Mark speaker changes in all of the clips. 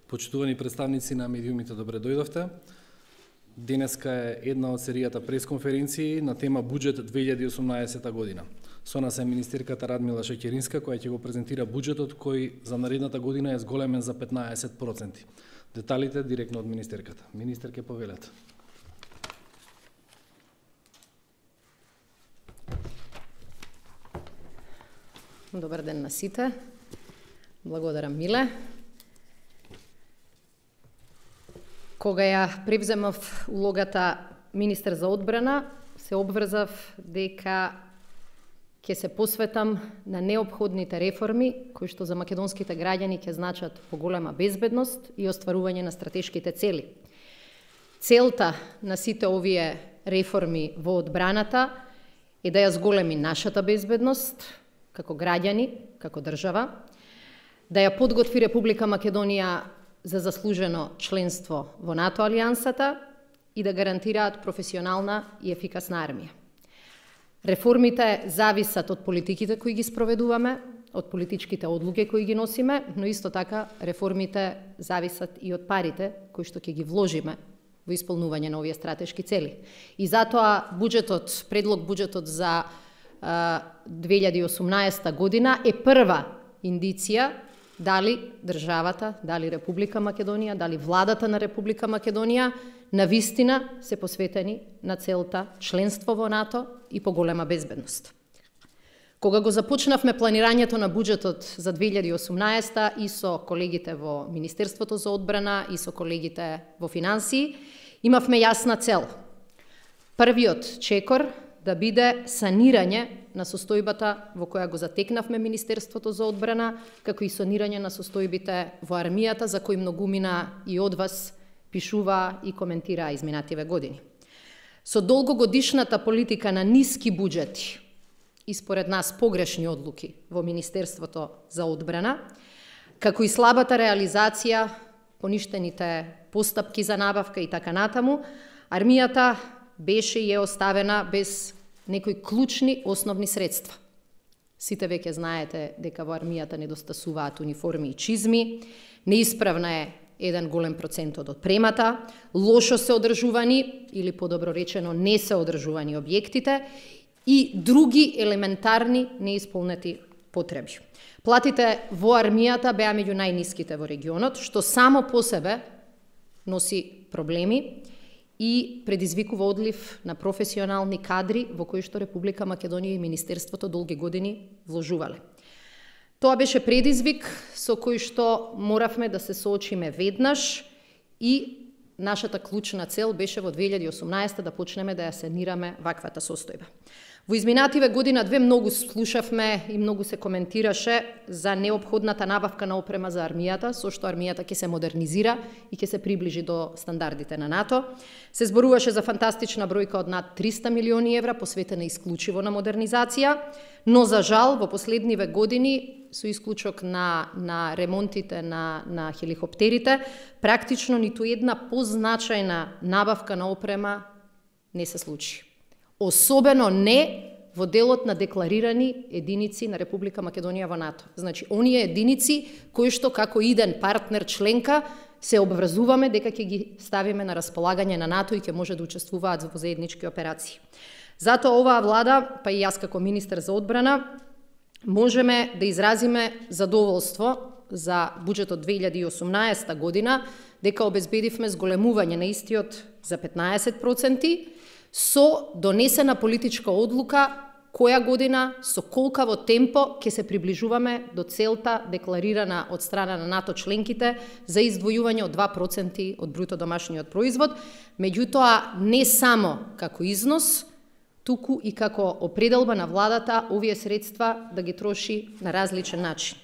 Speaker 1: Почитувани представници на медиумите, добре дојдовте. Денеска е една од серијата пресконференции на тема Буџет 2018 година. Со нас е министерката Радмила Шеќеринска, која ќе го презентира буџетот кој за наредната година е зголемен за 15%. Деталите директно од министерката. Министер, ке повелете.
Speaker 2: Добар ден на сите. Благодарам, Миле. Кога ја превземав улогата министер за одбрана, се обврзав дека ќе се посветам на неопходните реформи кои што за македонските граѓани ќе значат поголема безбедност и остварување на стратешките цели. Целта на сите овие реформи во одбраната е да ја зголеми нашата безбедност како граѓани, како држава, да ја подготви Република Македонија за заслужено членство во НАТО алијансата и да гарантираат професионална и ефикасна армија. Реформите зависат од политиките кои ги спроведуваме, од политичките одлуки кои ги носиме, но исто така реформите зависат и од парите кои што ќе ги вложиме во исполнување на овие стратешки цели. И затоа предлог буџетот за 2018 година е прва индиција дали државата, дали Република Македонија, дали владата на Република Македонија навистина се посветени на целта членство во НАТО и поголема безбедност. Кога го започнавме планирањето на буџетот за 2018 и со колегите во Министерството за одбрана и со колегите во финансии, имавме јасна цел. Првиот чекор да биде санирање на состојбата во која го затекнавме Министерството за одбрана, како и санирање на состојбите во армијата, за кои многумина и од вас пишува и коментира изминативе години. Со долгогодишната политика на ниски буџети и според нас погрешни одлуки во Министерството за одбрана, како и слабата реализација, поништените постапки за набавка и така натаму, армијата беше и е оставена без некои клучни основни средства. Сите веќе знаете дека во армијата недостасуваат униформи и чизми, неисправна е еден голем процент од отпремата, лошо се одржувани или подобро речено не се одржувани објектите и други елементарни неисполнети потреби. Платите во армијата беа меѓу најниските во регионот, што само по себе носи проблеми и предизвикува одлив на професионални кадри во кои што Република Македонија и Министерството долги години вложувале. Тоа беше предизвик со кој што моравме да се соочиме веднаш и нашата клучна цел беше во 2018 да почнеме да ја санираме ваквата состојба. Во изминативе година две многу слушавме и многу се коментираше за неопходната набавка на опрема за армијата, со што армијата ќе се модернизира и ќе се приближи до стандардите на НАТО. Се зборуваше за фантастична бројка од над 300 милиони евра посветена исклучиво на модернизација, но за жал во последниве години со исклучок на ремонтите на хеликоптерите, практично ниту една позначајна набавка на опрема не се случи. Особено не во делот на декларирани единици на Република Македонија во НАТО. Значи, оние единици кои што како иден партнер членка се обврзуваме дека ќе ги ставиме на располагање на НАТО и ќе може да учествуваат во заеднички операции. Затоа оваа влада, па и јас како министер за одбрана, можеме да изразиме задоволство за буџетот 2018 година, дека обезбедивме зголемување на истиот за 15%, со донесена политичка одлука која година, со колкаво темпо ќе се приближуваме до целта декларирана од страна на НАТО членките за издвојување од 2% од бруто домашниот производ, меѓутоа не само како износ, туку и како определба на владата овие средства да ги троши на различен начин.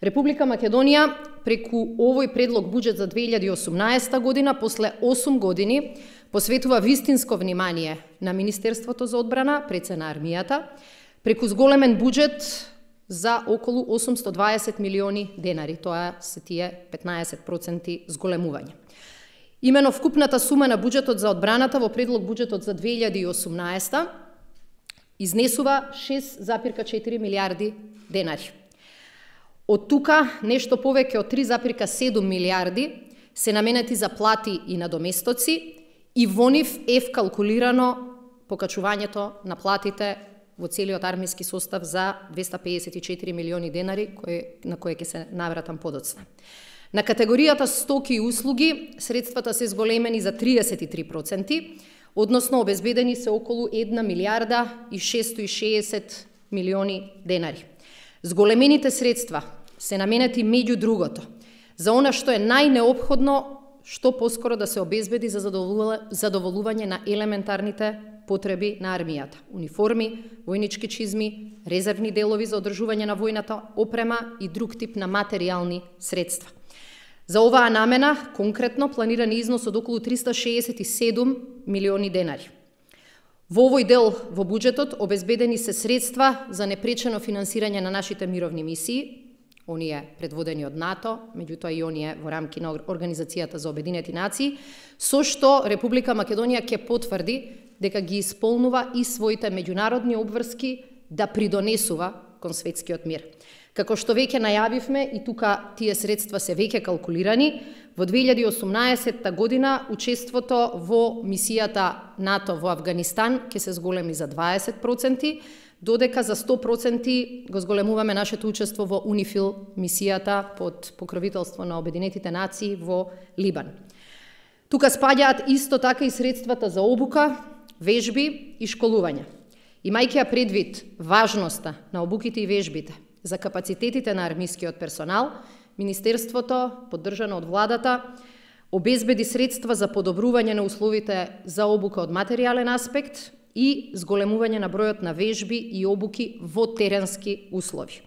Speaker 2: Република Македонија преку овој предлог буџет за 2018 година, после 8 години, посветува вистинско внимание на Министерството за одбрана, пред на армијата, преку зголемен буџет за околу 820 милиони денари, тоа се тие 15% зголемување. Имено вкупната сума на буџетот за одбраната во предлог буџетот за 2018 изнесува 6,4 милиарди денари. Од тука нешто повеќе од 3,7 милиарди се наменети за плати и надоместоци и во нив е вкалкулирано покачувањето на платите во целиот армиски состав за 254 милиони денари, на кои ќе се навратам подоцна. На категоријата стоки и услуги, средствата се зголемени за 33%, односно обезбедени се околу 1 милиарда и 660 милиони денари. Зголемените средства се наменети меѓу другото за она што е најнеопходно што поскоро да се обезбеди за задоволување на елементарните потреби на армијата. Униформи, војнички чизми, резервни делови за одржување на војната опрема и друг тип на материјални средства. За оваа намена, конкретно, планиран износ од околу 367 милиони денари. Во овој дел во буџетот обезбедени се средства за непречено финансирање на нашите мировни мисии, оние предводени од НАТО, меѓутоа и оние во рамки на Организацијата за Обединети нации, со што Република Македонија ќе потврди дека ги исполнува и своите меѓународни обврски да придонесува кон светскиот мир. Како што веќе најавивме, и тука тие средства се веќе калкулирани, во 2018 година учеството во мисијата НАТО во Авганистан ќе се зголеми за 20%, додека за 100% го зголемуваме нашето учество во УНИФИЛ, мисијата под покровителство на Обединетите нации во Либан. Тука спаѓаат исто така и средствата за обука, вежби и школување. Имајќи ја предвид важноста на обуките и вежбите за капацитетите на армискиот персонал, Министерството, поддржано од владата, обезбеди средства за подобрување на условите за обука од материјален аспект и зголемување на бројот на вежби и обуки во теренски услови.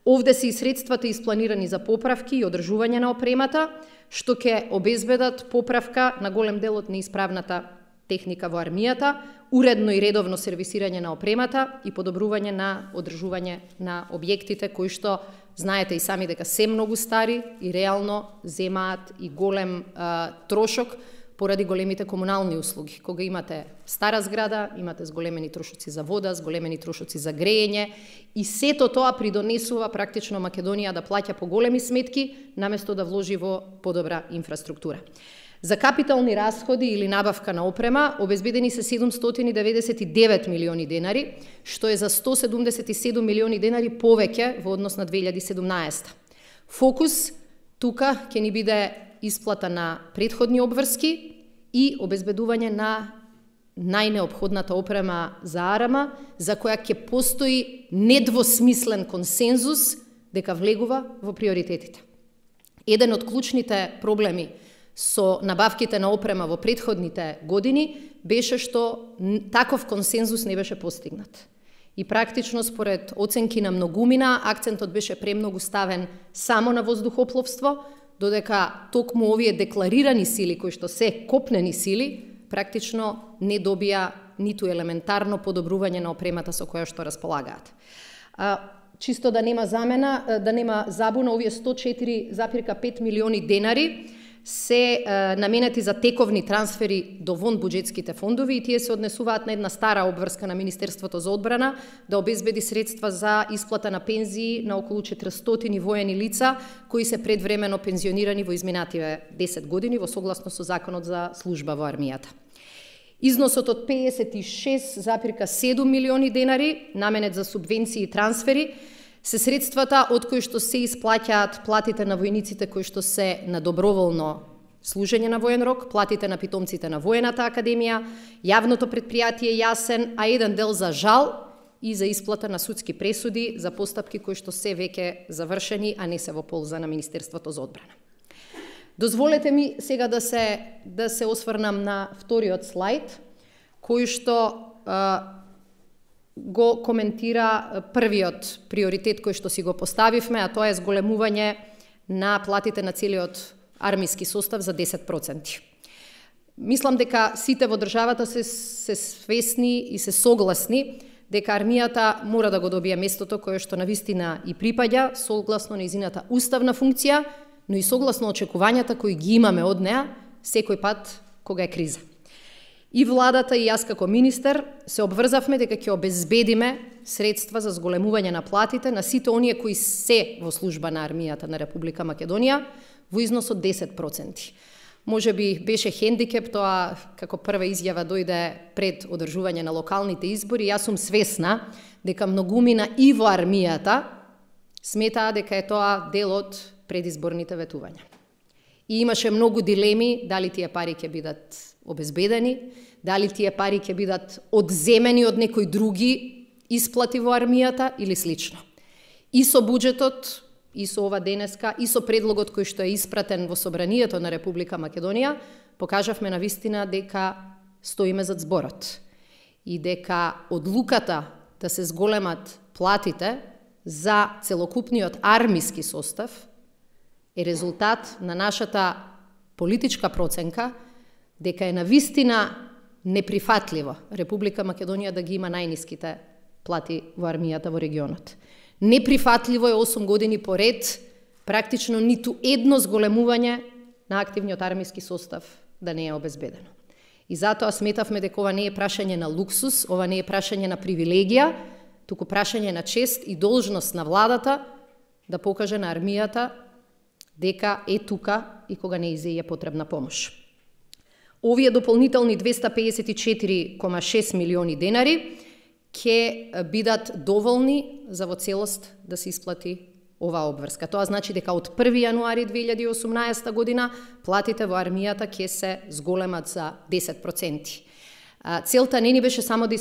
Speaker 2: Овде се и средствата испланирани за поправки и одржување на опремата, што ќе обезбедат поправка на голем дел од неисправната техника во армијата, уредно и редовно сервисирање на опремата и подобрување на одржување на објектите кои што знаете и сами дека се многу стари и реално земаат и голем трошок поради големите комунални услуги. Кога имате стара зграда, имате зголемени трошоци за вода, зголемени трошоци за грејење и сето тоа придонесува практично Македонија да плаќа поголеми сметки наместо да вложи во подобра инфраструктура. За капитални расходи или набавка на опрема обезбедени се 799 милиони денари, што е за 177 милиони денари повеќе во однос на 2017. Фокус тука ќе ни биде исплата на претходни обврски и обезбедување на најнеопходната опрема за арама, за која ќе постои недвосмислен консензус дека влегува во приоритетите. Еден од клучните проблеми со набавките на опрема во претходните години беше што таков консензус не беше постигнат. И практично според оценки на многумина, акцентот беше премногу ставен само на воздухопловство, додека токму овие декларирани сили, кои што се копнени сили, практично не добија ниту елементарно подобрување на опремата со која што располагаат. Чисто да нема замена, да нема забуна, овие 104,5 милиони денари се наменети за тековни трансфери до вон буџетските фондови и тие се однесуваат на една стара обврска на Министерството за одбрана да обезбеди средства за исплата на пензии на околу 400 воени лица кои се предвремено пензионирани во изминативе 10 години во согласно со Законот за служба во армијата. Износот од 56,7 милиони денари наменет за субвенции и трансфери се средствата од кои што се исплаќаат платите на војниците кои што се на доброволно служење на воен рок, платите на питомците на Воената академија, јавното предпријатие Јасен, а еден дел за жал и за исплата на судски пресуди за постапки кои што се веќе завршени, а не се во полза на Министерството за одбрана. Дозволете ми сега да се осврнам на вториот слайд, кој што го коментира првиот приоритет кој што си го поставивме, а тоа е зголемување на платите на целиот армиски состав за 10%. Мислам дека сите во државата се свесни и се согласни дека армијата мора да го добие местото кое што навистина и припаѓа согласно нејзината уставна функција, но и согласно очекувањата кои ги имаме од неа секој пат кога е криза. И владата и јас како министер се обврзавме дека ќе обезбедиме средства за зголемување на платите на сите оние кои се во служба на армијата на Република Македонија во износ од 10%. Може би беше хендикеп тоа како прва изјава дојде пред одржување на локалните избори. Јас сум свесна дека многумина и во армијата сметаа дека е тоа дел од предизборните ветувања. И имаше многу дилеми дали тие пари ќе бидат обезбедени, дали тие пари ќе бидат одземени од некои други исплати во армијата или слично. И со буџетот, и со ова денеска, и со предлогот кој што е испратен во Собранието на Република Македонија, покажавме на вистина дека стоиме зад зборот и дека одлуката да се зголемат платите за целокупниот армиски состав е резултат на нашата политичка проценка дека е навистина неприфатливо Република Македонија да ги има најниските плати во армијата во регионот. Неприфатливо е 8 години поред практично ниту едно зголемување на активниот армиски состав да не е обезбедено. И затоа сметавме дека ова не е прашање на луксус, ова не е прашање на привилегија, туку прашање на чест и должност на владата да покаже на армијата дека е тука и кога не е потребна помош. Овие дополнителни 254,6 милиони денари ќе бидат доволни за во целост да се исплати оваа обврска. Тоа значи дека од 1 јануари 2018 година платите во армијата ќе се зголемат за 10%. Целта не ни беше само да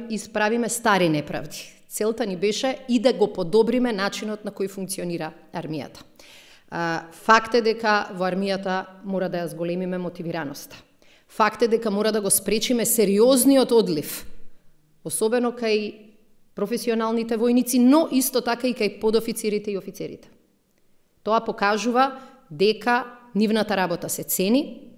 Speaker 2: исправиме стари неправди. Целта ни беше и да го подобриме начинот на кој функционира армијата. Факт е дека во армијата мора да ја зголемиме мотивираноста. Факт е дека мора да го спречиме сериозниот одлив, особено кај професионалните војници, но исто така и кај подофицирите и офицерите. Тоа покажува дека нивната работа се цени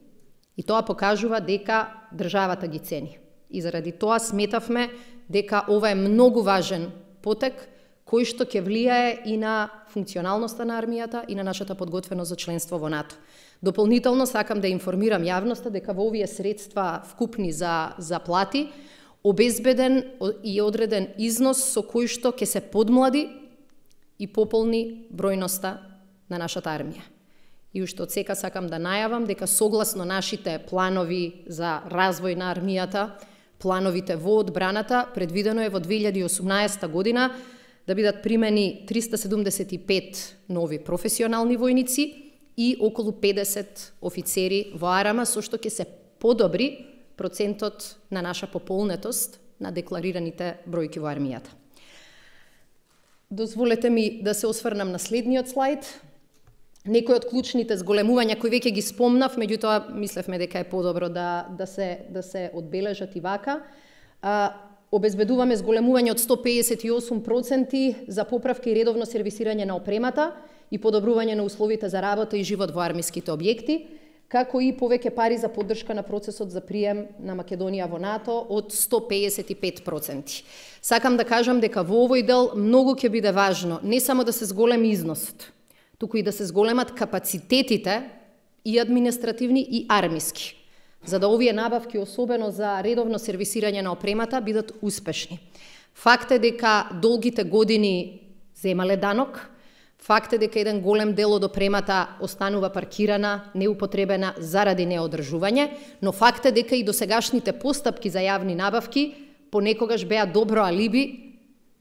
Speaker 2: и тоа покажува дека државата ги цени. И заради тоа сметавме дека ова е многу важен потек кој што ќе влијае и на функционалноста на армијата и на нашата подготвеност за членство во НАТО. Дополнително сакам да информирам јавноста дека во овие средства вкупни за плати обезбеден и одреден износ со кој што ќе се подмлади и пополни бројноста на нашата армија. И уште од сека сакам да најавам дека согласно нашите планови за развој на армијата, плановите во одбраната, предвидено е во 2018 година да бидат примени 375 нови професионални војници и околу 50 офицери во арама, со што ќе се подобри процентот на наша пополнетост на декларираните бројки во армијата. Дозволете ми да се осврнам на следниот слајд. Некои од клучните зголемувања кои веќе ги спомнав, меѓутоа мислевме дека е подобро да се одбележат и вака. Обезбедуваме зголемување од 158% за поправка и редовно сервисирање на опремата и подобрување на условите за работа и живот во армиските објекти, како и повеќе пари за поддршка на процесот за прием на Македонија во НАТО од 155%. Сакам да кажам дека во овој дел многу ќе биде важно не само да се зголеми износот, туку и да се зголемат капацитетите и административни и армиски, за да овие набавки, особено за редовно сервисирање на опремата, бидат успешни. Факт е дека долгите години земале данок, факт е дека еден голем дел од опремата останува паркирана, неупотребена заради неодржување, но факт е дека и досегашните постапки за јавни набавки понекогаш беа добро алиби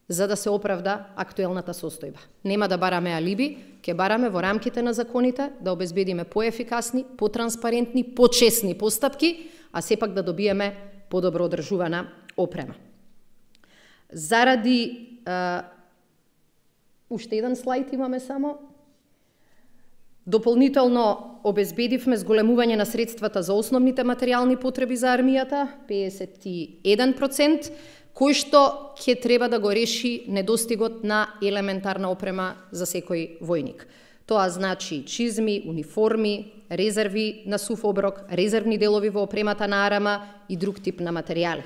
Speaker 2: за да се оправда актуелната состојба. Нема да бараме алиби, ќе бараме во рамките на законите да обезбедиме поефикасни, потранспарентни, почесни постапки, а сепак да добиеме подобро одржувана опрема. Заради уште еден слајд имаме само. Дополнително обезбедивме зголемување на средствата за основните материјални потреби за армијата, 51%, кој што ќе треба да го реши недостигот на елементарна опрема за секој војник. Тоа значи чизми, униформи, резерви на сув оброк, резервни делови во опремата на арама и друг тип на материјали.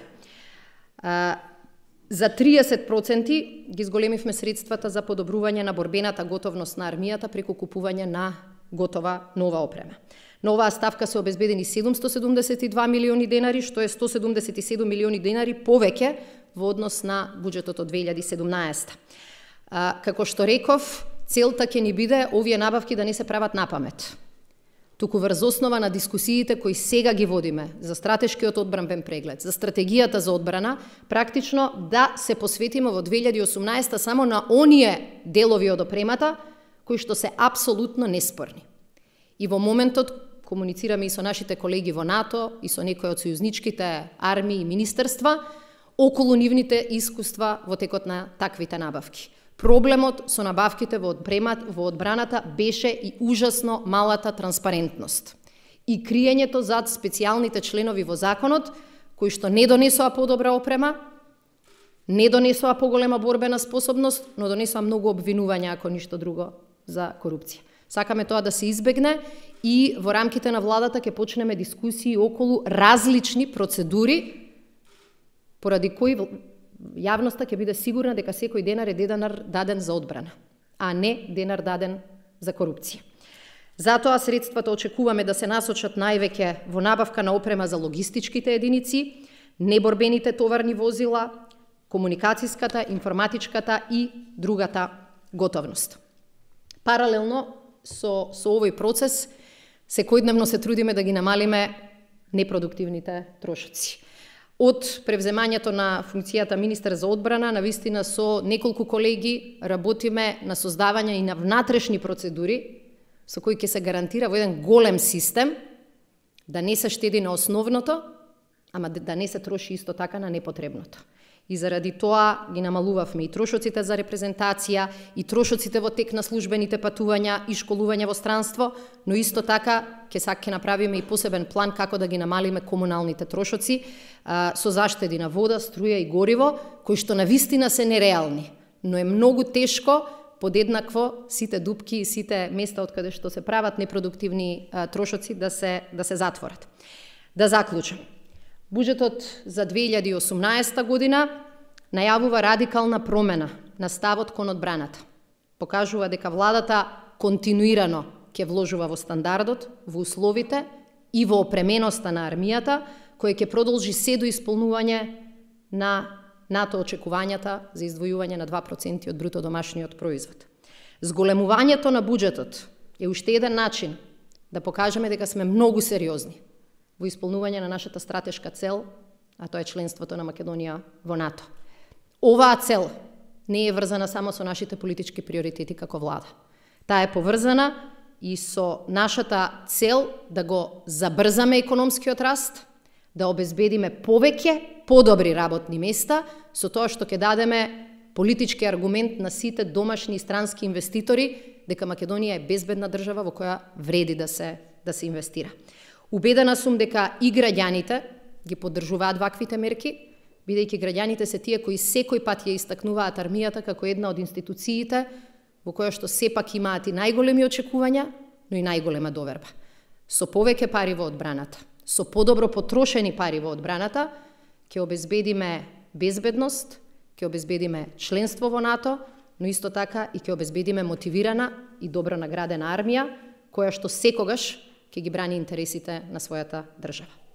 Speaker 2: За 30% ги зголемивме средствата за подобрување на борбената готовност на армијата преку купување на готова нова опрема. На оваа ставка се обезбедени 772 милиони денари, што е 177 милиони денари повеќе во однос на буџетот од 2017. Како што реков, целта ќе ни биде овие набавки да не се прават напамет, туку врз основа на дискусиите кои сега ги водиме за стратешкиот одбранбен преглед, за стратегијата за одбрана, практично да се посветиме во 2018 само на оние делови од опремата кои што се апсолутно неспорни. И во моментот комуницираме и со нашите колеги во НАТО, и со некои од сојузничките армии и министерства околу нивните искуства во текот на таквите набавки. Проблемот со набавките во одбраната беше и ужасно малата транспарентност и криењето зад специјалните членови во законот, кои што не донесоа подобра опрема, не донесоа поголема борбена способност, но донесоа многу обвинувања, ако ништо друго, за корупција. Сакаме тоа да се избегне и во рамките на владата ќе почнеме дискусии околу различни процедури, поради кои јавноста ќе биде сигурна дека секој денар е денар даден за одбрана, а не денар даден за корупција. Затоа средствата очекуваме да се насочат највеќе во набавка на опрема за логистичките единици, неборбените товарни возила, комуникацијската, информатичката и другата готовност. Паралелно со овој процес, секојдневно се трудиме да ги намалиме непродуктивните трошоци. Од превземањето на функцијата министер за одбрана, навистина со неколку колеги работиме на создавање и на внатрешни процедури со кои ќе се гарантира во еден голем систем да не се штеди на основното, ама да не се троши исто така на непотребното. И заради тоа ги намалувавме и трошоците за репрезентација, и трошоците во тек на службените патувања и школување во странство, но исто така ќе направиме и посебен план како да ги намалиме комуналните трошоци со заштеди на вода, струја и гориво, кои што навистина се нереални, но е многу тешко подеднакво сите дупки и сите места од каде што се прават непродуктивни трошоци да се затворат. Да заклучам. Буџетот за 2018 година најавува радикална промена на ставот кон одбраната. Покажува дека владата континуирано ќе вложува во стандардот, во условите и во опременоста на армијата, која ќе продолжи се до исполнување на НАТО очекувањата за издвојување на 2% од бруто домашниот производ. Зголемувањето на буџетот е уште еден начин да покажеме дека сме многу сериозни во исполнување на нашата стратешка цел, а тоа е членството на Македонија во НАТО. Оваа цел не е врзана само со нашите политички приоритети како влада. Таа е поврзана и со нашата цел да го забрзаме економскиот раст, да обезбедиме повеќе, подобри работни места, со тоа што ќе дадеме политички аргумент на сите домашни и странски инвеститори дека Македонија е безбедна држава во која вреди да се инвестира. Убедена сум дека и граѓаните ги поддржуваат ваквите мерки, бидејќи граѓаните се тие кои секој пат ја истакнуваат армијата како една од институциите во која што сепак имаат и најголеми очекувања, но и најголема доверба. Со повеќе пари во одбраната, со подобро потрошени пари во одбраната, ќе обезбедиме безбедност, ќе обезбедиме членство во НАТО, но исто така и ќе обезбедиме мотивирана и добро наградена армија, која што секогаш ќе ги брани интересите на својата држава.